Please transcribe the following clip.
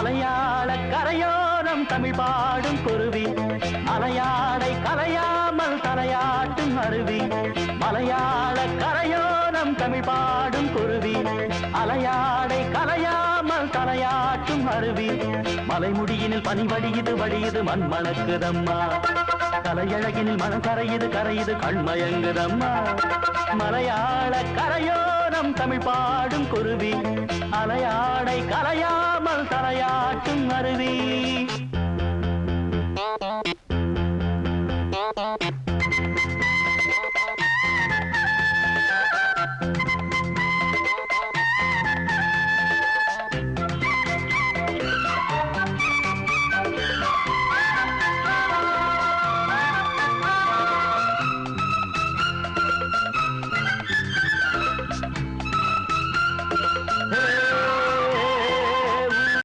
மலையாள கரையோரம் தமிழ் பாடும் குருவி அலையாடை கலையாமல் தலையாட்டும் அருவி மலையாள கரையோரம் தமிழ் பாடும் குருவி அலையாடை கலையாமல் தலையாட்டும் அருவி மலைமுடியினில் பனி வழியுது மண் மணக்குதம்மா கலையழகினில் மனம் கரையுது கண்மயங்குதம்மா மலையாள கரையோரம் தமிழ் பாடும் குருவி அலையாடை கலையாமல் தலையாட்டும் அருவி